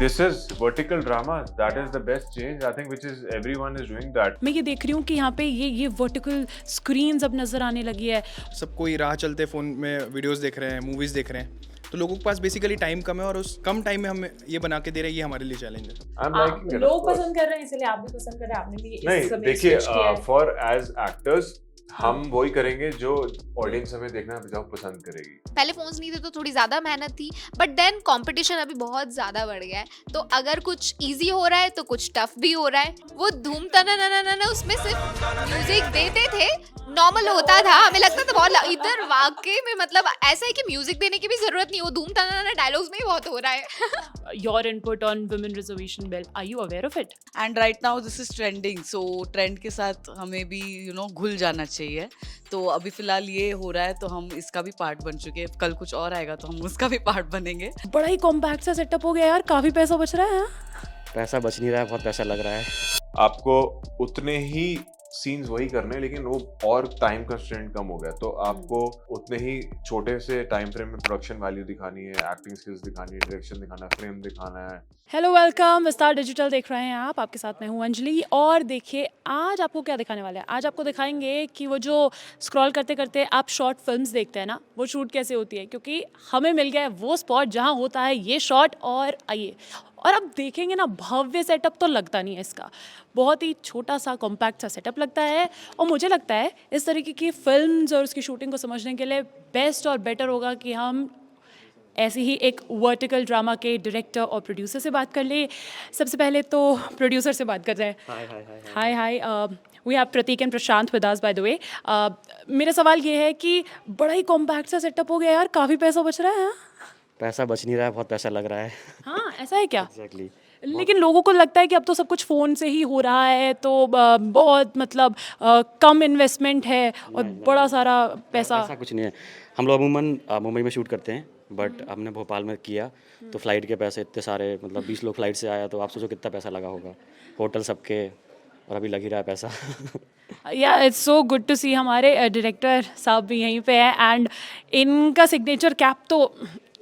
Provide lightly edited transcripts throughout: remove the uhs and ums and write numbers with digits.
this is vertical drama. That is the best change, I think, which is everyone is doing that. मैं ये देख रही हूँ कि यहाँ पे ये वर्टिकल स्क्रीन्स अब नजर आने लगी है. सब कोई राह चलते फ़ोन में वीडियोस देख रहे हैं, मूवीज़ देख रहे हैं, तो लोगों के पास बेसिकली टाइम कम है और उस कम टाइम में हम ये बना के दे रहे हैं, ये हमारे लिए चैलेंज है. I'm liking it. लोग पसंद कर रहे हैं इसलिए आप भी पसंद कर रहे हैं. आपने भी इस नहीं समय देखिए, switch किया है. for as actors हम वही करेंगे जो ऑडियंस हमें देखना जो पसंद करेगी. पहले फोन्स नहीं थे तो थोड़ी ज़्यादा मेहनत थी, बट देन कंपटीशन अभी बहुत ज़्यादा बढ़ गया है. तो अगर कुछ इजी हो रहा है तो कुछ टफ भी हो रहा है. वो धूम तना ना ना ना उसमें सिर्फ म्यूजिक देते थे, नॉर्मल होता था, हमें लगता था बहुत. इधर वाकई में मतलब ऐसा है कि म्यूजिक देने की भी जरूरत नहीं, वो धूम तना ना डायलॉग्स में ही बहुत हो रहा है. Your input on women reservation bill, are you aware of it? And right now this is trending, so trend के साथ हमें भी घुल जाना चाहिए. तो अभी फिलहाल ये हो रहा है तो हम इसका भी पार्ट बन चुके हैं. कल कुछ और आएगा तो हम उसका भी पार्ट बनेंगे. बड़ा ही कॉम्पैक्ट सा सेटअप हो गया यार. काफी पैसा बच रहा है. पैसा बच नहीं रहा है, बहुत पैसा लग रहा है. आपको उतने ही सीन्स वही करने हैं, लेकिन वो और टाइम कंस्ट्रेंट कम हो गया, तो आपको उतने ही छोटे से टाइम फ्रेम में प्रोडक्शन वैल्यू दिखानी है, एक्टिंग स्किल्स दिखानी है, डायरेक्शन दिखाना है, फ्रेम दिखाना है. Hello, welcome. विस्तार डिजिटल देख रहे हैं आप. आपके साथ मैं हूँ अंजलि. और देखिए आज आपको क्या दिखाने वाला है. आज आपको दिखाएंगे कि वो जो स्क्रॉल करते करते आप शॉर्ट फिल्म्स देखते हैं ना, वो शूट कैसे होती है. क्योंकि हमें मिल गया है वो स्पॉट जहाँ होता है ये शॉट. और आइए, और अब देखेंगे ना, भव्य सेटअप तो लगता नहीं है इसका. बहुत ही छोटा सा कॉम्पैक्ट सा सेटअप लगता है. और मुझे लगता है इस तरीके की फिल्म्स और उसकी शूटिंग को समझने के लिए बेस्ट और बेटर होगा कि हम ऐसे ही एक वर्टिकल ड्रामा के डायरेक्टर और प्रोड्यूसर से बात कर ले. सबसे पहले तो प्रोड्यूसर से बात करते हैं. Hi. We have Prateek and Prashant with us by the way. मेरा सवाल ये है कि बड़ा ही कॉम्पैक्ट सा सेटअप हो गया यार. काफ़ी पैसा बच रहा है. हाँ? पैसा बच नहीं रहा है, बहुत पैसा लग रहा है. हाँ, ऐसा है क्या? एग्जैक्टली. लेकिन लोगों को लगता है कि अब तो सब कुछ फ़ोन से ही हो रहा है, तो बहुत मतलब कम इन्वेस्टमेंट है और बड़ा सारा पैसा. ऐसा कुछ नहीं है. हम लोग अमूमन मुंबई में शूट करते हैं, बट हमने भोपाल में किया तो फ्लाइट के पैसे इतने सारे, मतलब 20 लोग फ्लाइट से आया, तो आप सोचो कितना पैसा लगा होगा. होटल सबके, और अभी लग ही रहा है पैसा. या इट्स सो गुड टू सी. हमारे डायरेक्टर साहब भी यहीं पे हैं एंड इनका सिग्नेचर कैप तो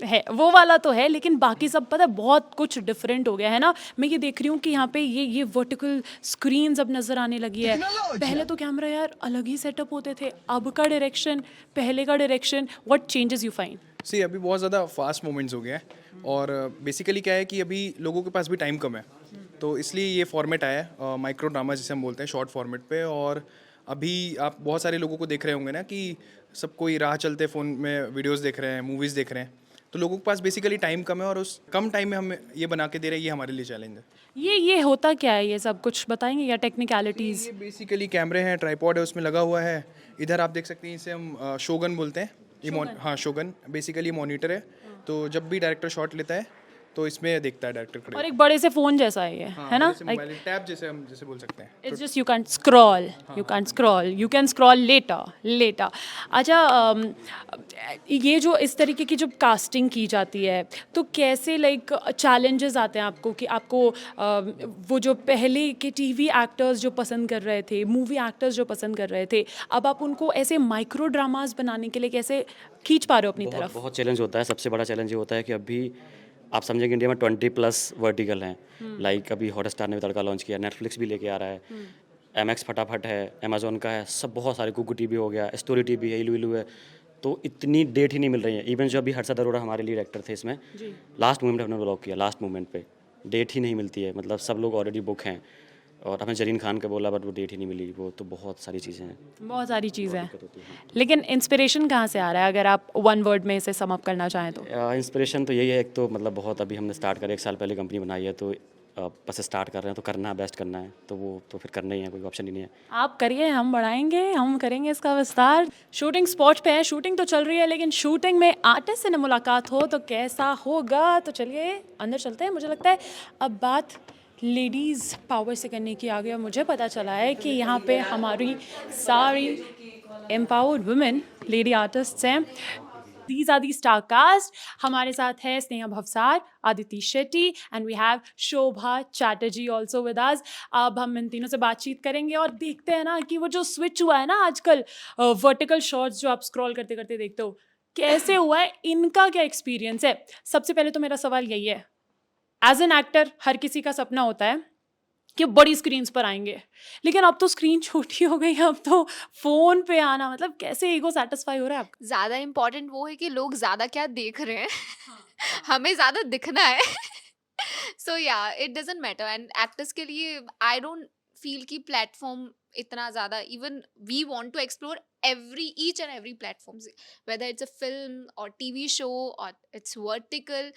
है, वो वाला तो है, लेकिन बाकी सब पता है बहुत कुछ डिफरेंट हो गया है ना. मैं ये देख रही हूँ कि यहाँ पे ये वर्टिकल स्क्रीन्स अब नज़र आने लगी है. पहले तो कैमरा यार अलग ही सेटअप होते थे. अब का डायरेक्शन, पहले का direction, what changes you find? See अभी बहुत ज़्यादा फास्ट मोमेंट्स हो गया है और बेसिकली क्या है कि अभी लोगों के पास भी टाइम कम है, तो इसलिए ये फॉर्मेट आया है माइक्रो ड्रामा जिसे हम बोलते हैं, शॉर्ट फॉर्मेट पे. और अभी आप बहुत सारे लोगों को देख रहे होंगे ना कि सब कोई राह चलते फ़ोन में वीडियोस देख रहे हैं, मूवीज़ देख रहे हैं, तो लोगों के पास बेसिकली टाइम कम है और उस कम टाइम में हम ये बना के दे रहे हैं, ये हमारे लिए चैलेंज है. ये होता क्या है, ये सब कुछ बताएंगे या टेक्निकलिटीज़? ये बेसिकली कैमरे हैं, ट्राइपॉड है उसमें लगा हुआ है. इधर आप देख सकते हैं, इसे हम शोगन बोलते हैं. हाँ, शोगन बेसिकली मॉनिटर है. तो जब भी डायरेक्टर शॉट लेता है तो इसमें देखता है डायरेक्टर खड़े. और एक बड़े से फ़ोन जैसा है ये, है ना? टैब जैसे हम जैसे बोल सकते हैं. It's just you can't scroll. You can't scroll. You can scroll later. अच्छा, ये जो इस तरीके की जब कास्टिंग की जाती है तो कैसे लाइक चैलेंजेस आते हैं आपको कि आपको वो जो पहले के टीवी एक्टर्स जो पसंद कर रहे थे, मूवी एक्टर्स जो पसंद कर रहे थे, अब आप उनको ऐसे माइक्रो ड्रामास बनाने के लिए कैसे खींच पा रहे हो अपनी तरफ? बहुत चैलेंज होता है. सबसे बड़ा चैलेंज ये होता है कि अभी आप समझेंगे इंडिया में 20+ वर्टिकल हैं. लाइक अभी हॉटस्टार ने भी तड़का लॉन्च किया, नेटफ्लिक्स भी लेके आ रहा है, MX फटाफट है, अमेजोन का है, सब बहुत सारे, कुकू टीवी हो गया, स्टोरी टीवी है, इलू है. तो इतनी डेट ही नहीं मिल रही है. इवन जो अभी हर्षद अरोड़ा हमारे लिए डायरेक्टर थे, इसमें लास्ट मोमेंट हमने ब्लॉक किया. लास्ट मोमेंट पे डेट ही नहीं मिलती है, मतलब सब लोग ऑलरेडी बुक हैं. और हमें जरीन खान का बोला, बट वो डेट ही नहीं मिली. वो तो बहुत सारी चीज़ें हैं, बहुत सारी चीज़ें हैं. लेकिन इंस्पिरेशन कहाँ से आ रहा है, अगर आप वन वर्ड में इसे सम अप करना चाहें तो? इंस्पिरेशन तो यही है. एक तो मतलब बहुत अभी हमने स्टार्ट करा, 1 साल पहले कंपनी बनाई है, तो बस स्टार्ट कर रहे हैं, तो करना है, बेस्ट करना है, तो वो तो फिर करना ही है, कोई ऑप्शन ही नहीं है. आप करिए, हम बढ़ाएंगे, हम करेंगे इसका विस्तार. शूटिंग स्पॉट पे है, शूटिंग तो चल रही है, लेकिन शूटिंग में आर्टिस्ट से न मुलाकात हो तो कैसा होगा. तो चलिए अंदर चलते हैं. मुझे लगता है अब बात लेडीज़ पावर से करने की आ गया. मुझे पता चला है कि यहाँ पे हमारी सारी एम्पावर्ड वुमेन लेडी आर्टिस्ट्स हैं. These are the star cast. हमारे साथ है Sneha Bhavsar, Aditi Shetty and we have Shobha Chatterjee also with us. अब हम इन तीनों से बातचीत करेंगे और देखते हैं ना कि वो जो स्विच हुआ है ना आजकल, वर्टिकल शॉट्स जो आप स्क्रॉल करते करते देखते हो, कैसे हुआ है, इनका क्या एक्सपीरियंस है. सबसे पहले तो मेरा सवाल यही है, एज एन एक्टर हर किसी का सपना होता है कि बड़ी स्क्रीन्स पर आएंगे, लेकिन अब तो स्क्रीन छोटी हो गई है, अब तो फ़ोन पे आना, मतलब कैसे ईगो सेटिस्फाई हो रहा है आपका? ज़्यादा इम्पोर्टेंट वो है कि लोग ज़्यादा क्या देख रहे हैं हमें ज़्यादा दिखना है so yeah it doesn't matter and actors के लिए आई डोंट फील कि प्लेटफॉर्म इतना ज़्यादा even we want to explore every each and every platform whether it's a film or TV show or it's vertical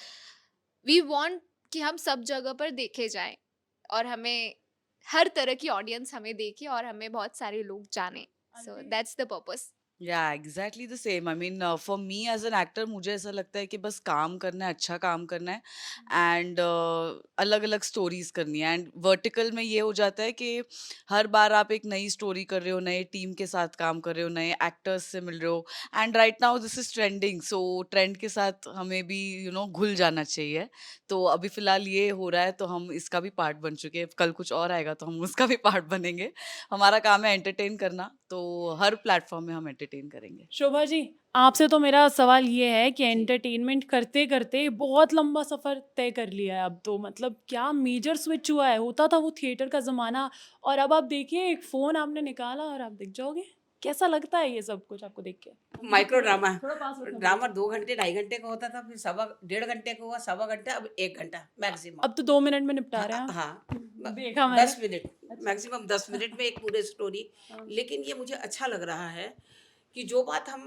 we want कि हम सब जगह पर देखे जाएं और हमें हर तरह की ऑडियंस हमें देखे और हमें बहुत सारे लोग जाने so that's the purpose yeah exactly the same I mean for me as an actor मुझे ऐसा लगता है कि बस काम करना है, अच्छा काम करना है एंड अलग अलग स्टोरीज करनी है. एंड वर्टिकल में ये हो जाता है कि हर बार आप एक नई स्टोरी कर रहे हो, नए टीम के साथ काम कर रहे हो, नए एक्टर्स से मिल रहे हो and right now this is trending. So trend के साथ हमें भी घुल जाना चाहिए. तो अभी फिलहाल ये हो रहा है तो हम इसका भी पार्ट बन चुके हैं. कल कुछ और आएगा तो हम उसका भी पार्ट बनेंगे. हमारा काम है एंटरटेन करना, तो हर प्लेटफॉर्म में हम एंटरटेन करेंगे. शोभा जी, आपसे तो मेरा सवाल ये है कि एंटरटेनमेंट करते करते बहुत लंबा सफ़र तय कर लिया है अब तो, मतलब क्या मेजर स्विच हुआ है. होता था वो थिएटर का ज़माना और अब आप देखिए एक फ़ोन आपने निकाला और आप दिख जाओगे. कैसा लगता है ये सब कुछ आपको देख के? माइक्रो ड्रामा थोड़ा पास रखो. ड्रामा 2 घंटे 2.5 घंटे का होता था, फिर 1.5 का हुआ, 1.25 घंटा, अब 1 घंटा मैक्सिमम. अब तो 2 मिनट में निपटा रहे हैं. हाँ, देखा मैंने. 10 मिनट मैक्सिमम, 10 मिनट में एक पूरी स्टोरी. लेकिन ये मुझे अच्छा लग रहा है कि जो बात हम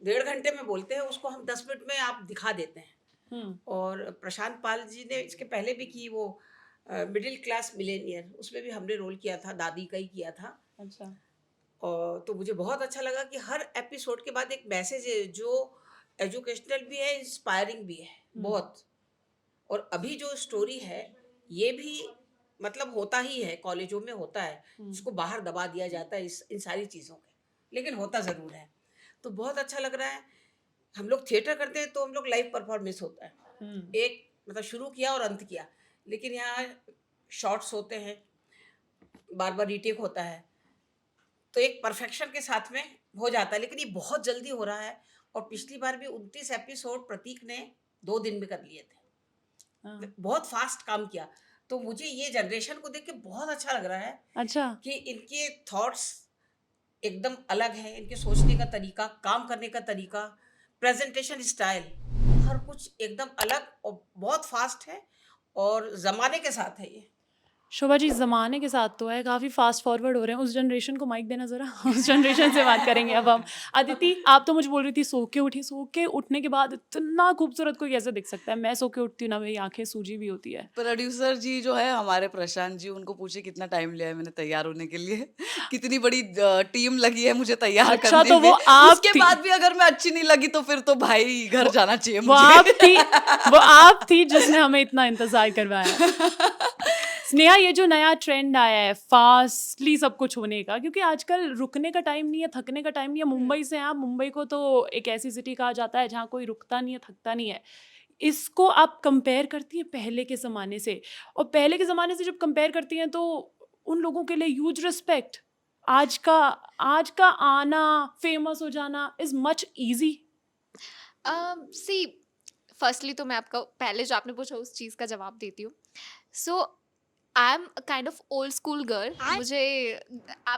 1.5 घंटे में बोलते हैं उसको हम 10 मिनट में आप दिखा देते हैं. और प्रशांत पाल जी ने इसके पहले भी की वो मिडिल क्लास मिलेनियर, उसमें भी हमने रोल किया था, दादी का ही किया था. अच्छा. और तो मुझे बहुत अच्छा लगा कि हर एपिसोड के बाद एक मैसेज है जो एजुकेशनल भी है, इंस्पायरिंग भी है बहुत. और अभी जो स्टोरी है ये भी मतलब होता ही है, कॉलेजों में होता है, इसको बाहर दबा दिया जाता है इन सारी चीज़ों के, लेकिन होता ज़रूर है. तो बहुत अच्छा लग रहा है. हम लोग थिएटर करते हैं तो हम लोग लाइव परफॉर्मेंस होता है, एक मतलब शुरू किया और अंत किया. लेकिन यहाँ शॉर्ट्स होते हैं, बार बार रीटेक होता है, तो एक परफेक्शन के साथ में हो जाता है. लेकिन ये बहुत जल्दी हो रहा है. और पिछली बार भी 29 एपिसोड प्रतीक ने 2 दिन में कर लिए थे. बहुत फास्ट काम किया. तो मुझे ये जनरेशन को देख के बहुत अच्छा लग रहा है. अच्छा. कि इनके थॉट्स एकदम अलग है, इनके सोचने का तरीका, काम करने का तरीका, प्रेजेंटेशन स्टाइल, हर कुछ एकदम अलग और बहुत फास्ट है और ज़माने के साथ है ये. शोभा जी, ज़माने के साथ तो है, काफ़ी फास्ट फॉरवर्ड हो रहे हैं. उस जनरेशन को माइक देना ज़रा, उस जनरेशन से बात करेंगे अब हम. अदिति, आप तो मुझे बोल रही थी सो के उठी, सो के उठने के बाद इतना खूबसूरत कोई कैसे दिख सकता है. मैं सो के उठती हूँ ना, मेरी आंखें सूजी भी होती है. प्रोड्यूसर जी जो है हमारे प्रशांत जी, उनको पूछे कितना टाइम लिया है मैंने तैयार होने के लिए. कितनी बड़ी टीम लगी है मुझे तैयार अच्छा, करने तो में. वो आप उसके थी. बाद भी अगर मैं अच्छी नहीं लगी तो फिर तो भाई घर जाना चाहिए वो मुझे. आप थी जिसने हमें इतना इंतजार करवाया. स्नेहा, ये जो नया ट्रेंड आया है फास्टली सब कुछ होने का, क्योंकि आजकल रुकने का टाइम नहीं है, थकने का टाइम नहीं है. मुंबई से हैं आप, मुंबई को तो एक ऐसी सिटी कहा जाता है जहाँ कोई रुकता नहीं है, थकता नहीं है. इसको आप कंपेयर करती हैं पहले के ज़माने से, और पहले के ज़माने से जब कंपेयर करती हैं तो उन लोगों के लिए ह्यूज रिस्पेक्ट. आज का आना, फेमस हो जाना is much easy. See firstly तो मैं आपका पहले जो आपने पूछा उस चीज़ का जवाब देती हूँ. So I am kind of old school girl. मुझे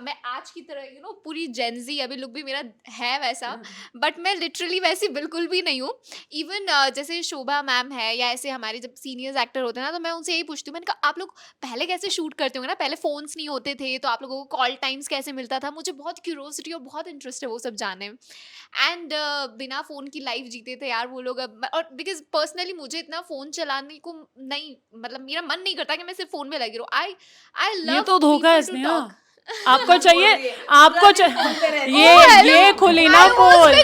मैं आज की तरह पूरी जेनजी अभी लुक भी मेरा है वैसा, बट मैं लिटरली वैसी बिल्कुल भी नहीं हूँ. इवन जैसे शोभा मैम है या ऐसे हमारे जब सीनियर्स एक्टर होते हैं ना, तो मैं उनसे यही पूछती हूँ, मैंने कहा आप लोग पहले कैसे शूट करते होंगे ना, पहले फ़ोन्स नहीं होते थे तो आप लोगों को कॉल टाइम्स कैसे मिलता था. मुझे बहुत क्यूरोसिटी और बहुत इंटरेस्ट है वो सब जानने में. एंड बिना फ़ोन की लाइफ जीते थे यार वो लोग अब. और बिकॉज पर्सनली मुझे इतना फ़ोन चलाने को नहीं, मतलब मेरा मन नहीं करता कि मैं सिर्फ फ़ोन में लगी रहूं. आई लव ये तो धोखा है स्नेहा. आपको चाहिए, ये खुली ना पोल.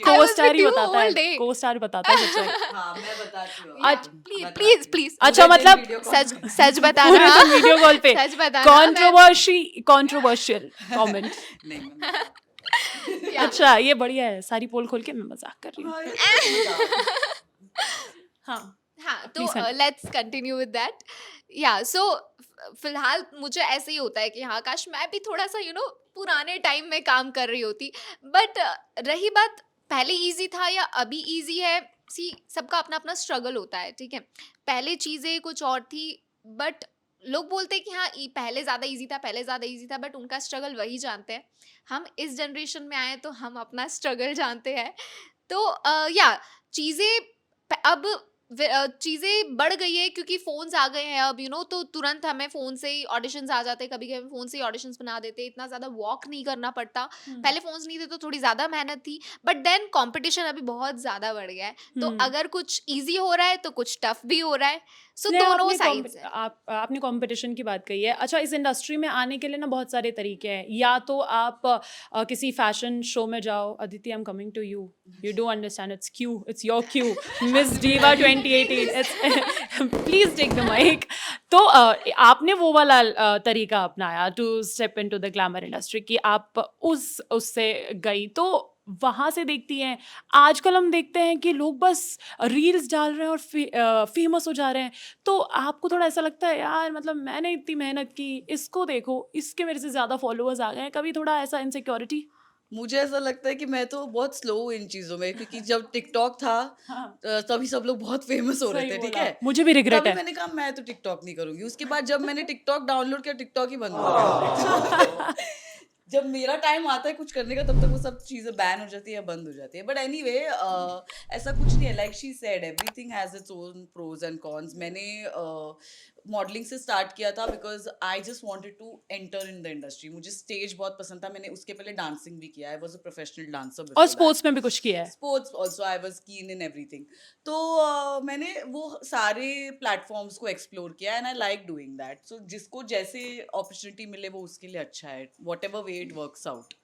को-स्टार ही बताता है, को-स्टार बताता है सच्चाई. हाँ, मैं बताती हूँ. प्लीज अच्छा, मतलब सच बताना. वीडियो कॉल पे सच बताना. Controversial comment. नहीं, अच्छा, ये बढ़िया है. सारी पोल खोल के मैं मजाक कर रही हूँ. हाँ, तो लेट्स कंटिन्यू विद दैट. या सो फिलहाल मुझे ऐसे ही होता है कि हाँ काश मैं भी थोड़ा सा पुराने टाइम में काम कर रही होती. बट रही बात पहले इजी था या अभी इजी है, सी सबका अपना अपना स्ट्रगल होता है, ठीक है। पहले चीज़ें कुछ और थी, बट लोग बोलते हैं कि हाँ पहले ज़्यादा इजी था, पहले ज़्यादा इजी था, बट उनका स्ट्रगल वही जानते हैं। हम इस जनरेशन में आए तो हम अपना स्ट्रगल जानते हैं। तो या चीज़ें अब चीज़ें बढ़ गई है क्योंकि फ़ोन्स आ गए हैं अब, तो तुरंत हमें फ़ोन से ही ऑडिशंस आ जाते हैं, कभी कभी फ़ोन से ही ऑडिशंस बना देते हैं, इतना ज़्यादा वॉक नहीं करना पड़ता। पहले फ़ोन्स नहीं थे तो थोड़ी ज़्यादा मेहनत थी, बट देन कंपटीशन अभी बहुत ज़्यादा बढ़ गया है। तो अगर कुछ ईजी हो रहा है तो कुछ टफ भी हो रहा है। सो नहीं, दोनों आपने साइड्स है। आपने कंपटीशन की बात कही है। अच्छा, इस इंडस्ट्री में आने के लिए ना बहुत सारे तरीके हैं। या तो आप किसी फैशन शो में जाओ। Aditi, I am coming to you, you do understand, it's cue, it's your cue, Miss Diva 2018, please take the mic. तो आपने वो वाला तरीका अपनाया to step into the glamour industry कि आप उससे गई। तो वहाँ से देखती हैं, आजकल हम देखते हैं कि लोग बस रील्स डाल रहे हैं और फेमस हो जा रहे हैं। तो आपको थोड़ा ऐसा लगता है यार, मतलब मैंने इतनी मेहनत की, इसको देखो, इसके मेरे से ज़्यादा फॉलोअर्स आ गए हैं, कभी थोड़ा ऐसा इनसिक्योरिटी? मुझे ऐसा लगता है कि मैं तो बहुत स्लो हूँ इन चीज़ों में, क्योंकि जब टिकटॉक था हाँ, तभी सब लोग बहुत फेमस हो रहे सही थे, ठीक बोला। है। मुझे भी रिग्रेट तभी है। मैंने कहा मैं तो टिकटॉक नहीं करूंगी। उसके बाद जब मैंने टिकटॉक डाउनलोड किया, टिकटॉक ही बंद हो गया। जब मेरा टाइम आता है कुछ करने का, तब तक वो सब चीज़ें बैन हो जाती है या बंद हो जाती है। बट एनीवे, ऐसा कुछ नहीं है। Like she said, everything has its own pros and cons. मैंने मॉडलिंग से स्टार्ट किया था because I just wanted to enter in the industry. मुझे स्टेज बहुत पसंद था। मैंने उसके पहले डांसिंग भी किया। I was a professional dancer और स्पोर्ट्स में भी कुछ किया है? स्पोर्ट्स ऑल्सो आई वॉज कीन इन एवरीथिंग। तो मैंने वो सारे प्लेटफॉर्म्स को एक्सप्लोर किया and I like doing that. So जिसको जैसे अपॉर्चुनिटी मिले वो उसके लिए अच्छा है, whatever way it works out.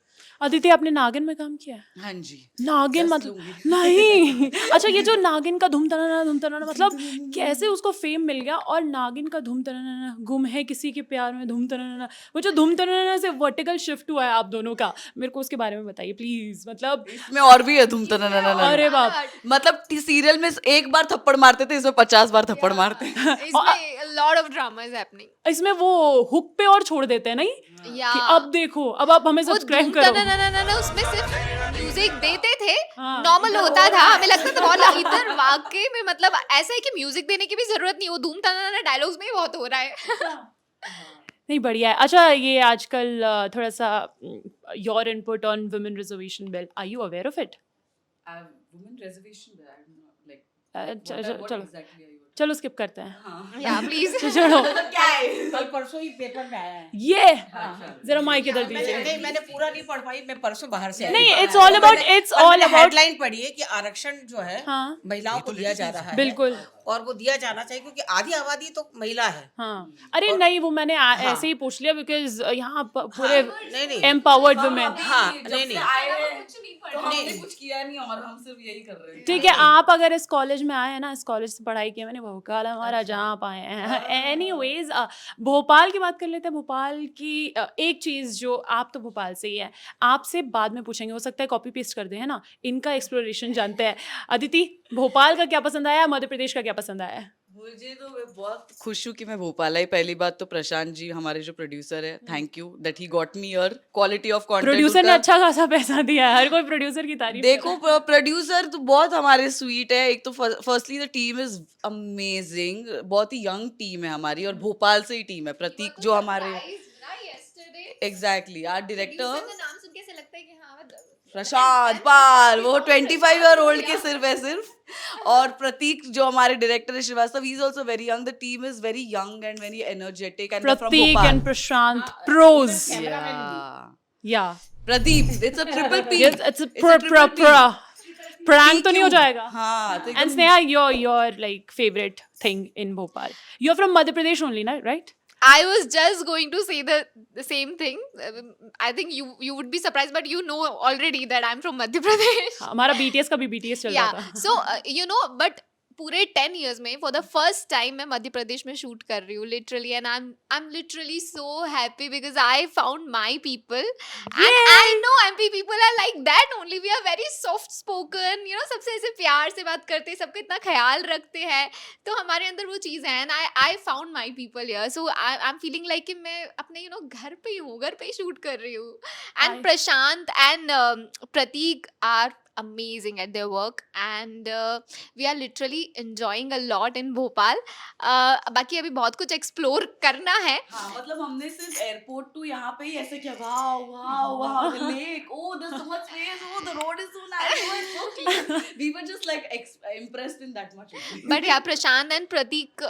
Aditi, आपने नागिन में काम किया है? हाँ जी। नागिन दस मतलब लूंगी। नहीं। अच्छा, ये जो नागिन का धूम तनाना मतलब कैसे उसको फेम मिल गया? और नागिन का धूम तनाना, गुम है किसी के प्यार में धूम तनाना, वो जो धूम तनाना से वर्टिकल शिफ्ट हुआ है आप दोनों का, मेरे को उसके बारे में बताइए प्लीज। मतलब इसमें और भी है धूम तनाना। अरे बाप, मतलब सीरियल में एक बार थप्पड़ मारते थे, इसमें 50 बार थप्पड़ मारते हैं। इसमें lot of drama is happening. इसमें वो हुक पे और छोड़ देते हैं नहीं या कि अब देखो, अब आप हमें वो सब्सक्राइब धूम करो। तनाना उसमें सिर्फ म्यूजिक देते थे, हाँ। नॉर्मल होता था, हमें लगता था बहुत। इधर वाकई में मतलब ऐसा है कि म्यूजिक देने की भी जरूरत नहीं, वो धूम तनाना डायलॉग्स में ही बहुत हो रहा है। नहीं, बढ़िया है। अच्छा, ये आजकल थोड़ा सा your input on women reservation bill, are you aware of it? Women reservation bill, I am not चलो चलो एग्जैक्टली चलो स्किप करते हैं। या प्लीज छोड़ो क्या है, कल परसों ही पेपर में आया है। ये जरा माइक इधर मैंने दीजिए। नहीं, मैंने पूरा नहीं पढ़ पाई, मैं परसों बाहर से आई। नहीं, it's all about- it's all about- headline पढ़ी है कि आरक्षण जो है हाँ। महिलाओं को दिया जा रहा है। बिल्कुल। और वो दिया जाना चाहिए क्योंकि आधी आबादी तो महिला है। हाँ, अरे नहीं, वो मैंने ऐसे ही पूछ लिया बिकॉज यहाँ पूरे नहीं नहीं एम्पावर्ड वुमेन। हाँ, नहीं नहीं तो हमने कुछ किया नहीं और हम सिर्फ यही कर रहे हैं। ठीक है, आप अगर इस कॉलेज में आए हैं ना, इस कॉलेज से पढ़ाई की है मैंने, भोपाल हमारा, जहाँ आप आए हैं। एनीवेज, भोपाल की बात कर लेते हैं। भोपाल की एक चीज़ जो, आप तो भोपाल से ही है, आपसे बाद में पूछेंगे, हो सकता है कॉपी पेस्ट कर दें, है ना, इनका एक्सप्लोरेशन जानते हैं। अदिति, भोपाल का क्या पसंद आया, मध्य प्रदेश का क्या पसंद आया? मुझे तो मैं बहुत खुश हूँ कि मैं भोपाल आई। पहली बात तो प्रशांत जी हमारे जो प्रोड्यूसर है, thank you that he got me here. Quality of content, producer ने अच्छा खासा पैसा दिया है, हर कोई प्रोड्यूसर की तारीफ देखो प्रोड्यूसर तो बहुत हमारे स्वीट है। एक तो firstly the team is amazing, बहुत ही यंग टीम है हमारी, और भोपाल से ही टीम है। प्रतीक जो हमारे एग्जैक्टली आर्ट डायरेक्टर नाम सुन के ऐसा लगता है कि हाँ प्रशांत पाल, वो 25 ईयर ओल्ड के सिर्फ है सिर्फ। और प्रतीक जो हमारे डायरेक्टर है Shrivastava, he is also very young. The team is very young and very energetic and from Prateek Bhopal. And Prashant प्रोज। या Pradeep, it's a triple P. it's a prank तो नहीं हो जाएगा? हाँ, तो And Sneha, your like favorite thing in Bhopal. You're from Madhya Pradesh only, right? I was just going to say the same thing. I think you would be surprised, but you know already that I'm from Madhya Pradesh. हमारा BTS का भी BTS चल रहा Yeah. था। So but पूरे 10 years में for the first time मैं मध्य प्रदेश में शूट कर रही हूँ literally, and I am literally so happy because I found my people and I know MP people are like that only. We are very soft spoken, सबसे ऐसे प्यार से बात करते हैं, सबका इतना ख्याल रखते हैं, तो हमारे अंदर वो चीज़ है। And I found my people here, so I am feeling like कि मैं अपने घर पे ही हूँ, घर पे ही शूट कर रही हूँ। And Prashant and Prateek are amazing at their work and we are literally enjoying a lot in Bhopal. बाकी अभी बहुत कुछ एक्सप्लोर करना है. हाँ, मतलब हमने सिर्फ एयरपोर्ट टू यहाँ पे ही ऐसे किया, wow wow wow, the lake, oh there so much space, oh the road is so nice, oh it's so clean. We were just like impressed in that much only. But yeah Prashant and Prateek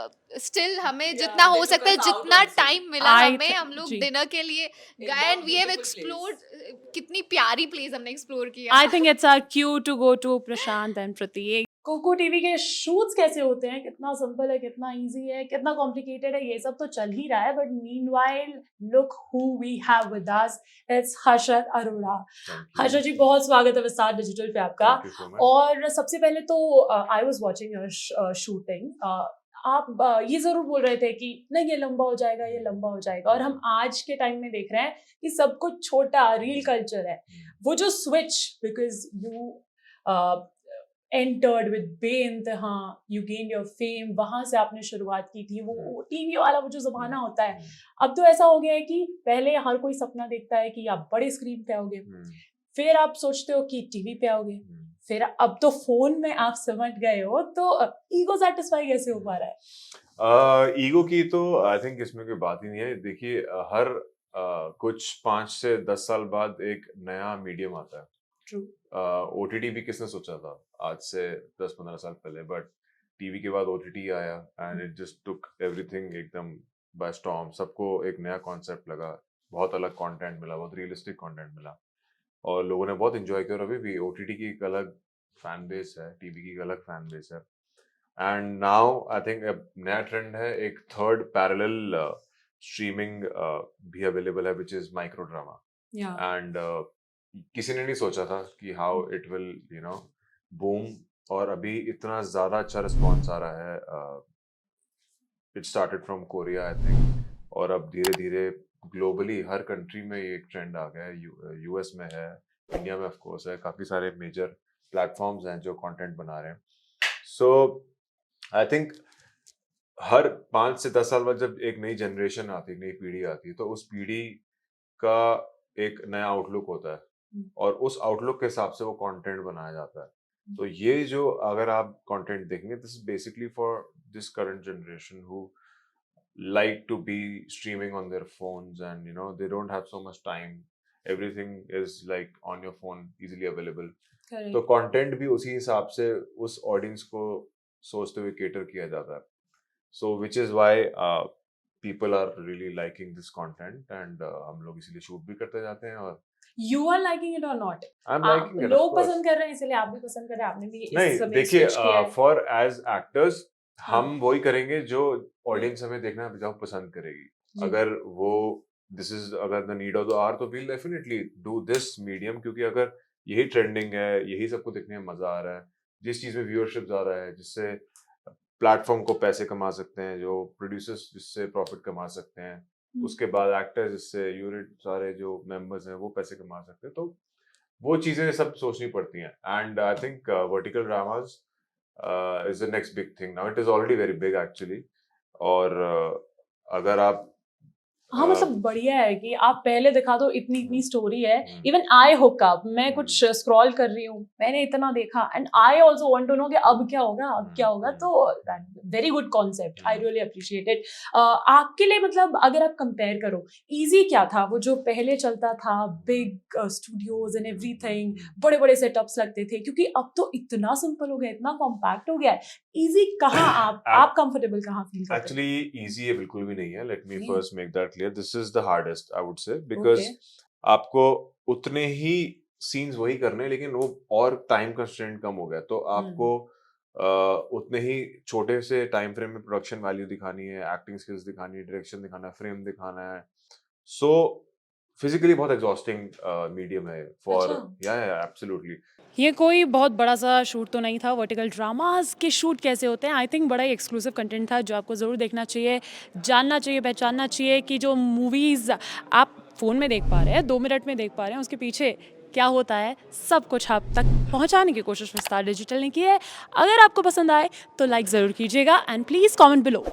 still हमें Yeah, जितना हो they सकता है, took us out जितना also. Time मिला I हमें, thi- हम लोग जी. डिनर के लिए गए बहुत and we have beautiful explored. कितनी प्यारी प्लेस हमने एक्सप्लोर किया. I think it's our cue to go to Prashant and Prateek. Koko TV के शूट्स कैसे होते हैं, कितना सिंपल है, कितना इजी है, कितना कॉम्प्लिकेटेड है, ये सब तो चल ही रहा है. But meanwhile look who we have with us, it's Harshad Arora. Harshad ji, बहुत स्वागत है विस्तार डिजिटल पे आपका. Thank you so much. और सबसे पहले तो I was watching your shooting. आप ये जरूर बोल रहे थे कि नहीं ये लंबा हो जाएगा, ये लंबा हो जाएगा, और हम आज के टाइम में देख रहे हैं कि सब कुछ छोटा रील कल्चर है. वो जो switch, because you entered with Beintehaa, you gain your fame, वहां से आपने शुरुआत की थी. वो टीवी वाला वो जो जमाना होता है, अब तो ऐसा हो गया है कि पहले हर कोई सपना देखता है कि आप बड़े स्क्रीन पे आओगे, फिर आप सोचते हो कि टीवी पे आओगे, फिर अब तो फोन में आप समझ गए हो. तो ईगो सेटिस्फाई कैसे हो पा रहा है? ईगो की तो आई थिंक इसमें कोई बात ही नहीं है. देखिए, हर कुछ 5 से 10 साल बाद एक नया मीडियम आता है. ट्रू. ओटीटी भी किसने सोचा था आज से 10-15 साल पहले, बट टीवी के बाद ओटीटी आया and it just took everything एकदम बाय स्टॉर्म. सबको एक नया कॉन्सेप्ट लगा, बहुत अलग कंटेंट मिला, बहुत रियलिस्टिक कंटेंट मिला, और लोगों ने बहुत एंजॉय किया. और अभी भी ओटीटी की एक अलग फैन बेस है, टीवी की एक अलग फैन बेस है. एंड नाउ आई थिंक अब नया ट्रेंड है, एक थर्ड पैरेलल स्ट्रीमिंग भी अवेलेबल है, विच इज माइक्रो ड्रामा. या एंड किसी ने नहीं सोचा था कि हाउ इट विल बूम, और अभी इतना ज्यादा अच्छा रिस्पॉन्स आ रहा है. It started from Korea I think, और अब धीरे धीरे ग्लोबली हर कंट्री में ये एक ट्रेंड आ गया है. यूएस में है, इंडिया में ऑफ कोर्स है, काफी सारे मेजर प्लेटफॉर्म्स हैं जो कंटेंट बना रहे हैं. सो आई थिंक हर 5 से 10 साल बाद जब एक नई जनरेशन आती है, नई पीढ़ी आती है, तो उस पीढ़ी का एक नया आउटलुक होता है, और उस आउटलुक के हिसाब से वो कंटेंट बनाया जाता है. तो ये जो अगर आप कंटेंट देखेंगे, this is basically for this current generation who like to be streaming on their phones, and they don't have so much time. Everything is like on your phone, easily available. तो content भी उसी हिसाब से उस audience को सोचते हुए cater किया जाता है. So which is why people are really liking this content, and हम लोग इसीलिए शूट भी करते जाते हैं. और यू आर लाइकिंग इट और not? I'm liking it, of लोग course. पसंद कर रहे हैं, इसलिए आप भी पसंद कर रहे हैं. आपने भी इस नहीं, समय देखिए, switch किया है. फॉर एज एक्टर्स हाँ. हम वही करेंगे जो ऑडियंस हमें देखना जो पसंद करेगी. जी. अगर वो अगर the need of the hour, तो we'll definitely do this medium, क्योंकि अगर यही ट्रेंडिंग है, यही सबको देखने में मजा आ रहा है, जिस चीज में व्यूअरशिप जा रहा है, जिससे प्लेटफॉर्म को पैसे कमा सकते हैं, जो प्रोड्यूसर्स जिससे प्रॉफिट कमा सकते हैं, उसके बाद एक्टर्स जिससे यूनिट सारे जो मेंबर्स हैं वो पैसे कमा सकते हैं, तो वो चीजें सब सोचनी पड़ती हैं. And I think vertical dramas is the next big thing now. It is already very big actually. और अगर आप हाँ, मतलब बढ़िया है कि आप पहले दिखा दो, इतनी इतनी स्टोरी है. इवन आई हुक अप, मैं कुछ स्क्रॉल कर रही हूँ, मैंने इतना देखा, and I also want to know कि अब क्या होगा, अब क्या होगा. तो very good concept, I really appreciate it. आपके लिए मतलब अगर आप कंपेयर करो, इजी क्या था वो जो पहले चलता था, बिग स्टूडियोज एंड एवरीथिंग, बड़े बड़े सेटअप्स लगते थे, क्योंकि अब तो इतना सिंपल हो गया, इतना कॉम्पैक्ट हो गया है. इजी कहाँ आप कंफर्टेबल कहाँ फील करते हैं? एक्चुअली इजी है बिल्कुल भी नहीं है. Let me first make that clear. This is the hardest I would say, because आपको उतने ही सीन्स वही करने, लेकिन वो और टाइम कंस्ट्रेंट कम हो गया, तो आपको उतने ही छोटे से टाइम फ्रेम में प्रोडक्शन वैल्यू दिखानी है, एक्टिंग स्किल्स दिखानी है, डायरेक्शन दिखाना है, फ्रेम दिखाना है. सो फिजिकली बहुत एग्जॉस्टिंग मीडियम है फॉर. या एब्सोल्युटली. ये कोई बहुत बड़ा सा शूट तो नहीं था. वर्टिकल ड्रामास के शूट कैसे होते हैं, आई थिंक बड़ा ही एक्सक्लूसिव कंटेंट था जो आपको ज़रूर देखना चाहिए, जानना चाहिए, पहचानना चाहिए कि जो मूवीज़ आप फ़ोन में देख पा रहे हैं, 2 मिनट में देख पा रहे हैं, उसके पीछे क्या होता है, सब कुछ आप तक पहुंचाने की कोशिश विस्तार डिजिटल ने की है. अगर आपको पसंद आए तो लाइक ज़रूर कीजिएगा, एंड प्लीज़ कमेंट बिलो.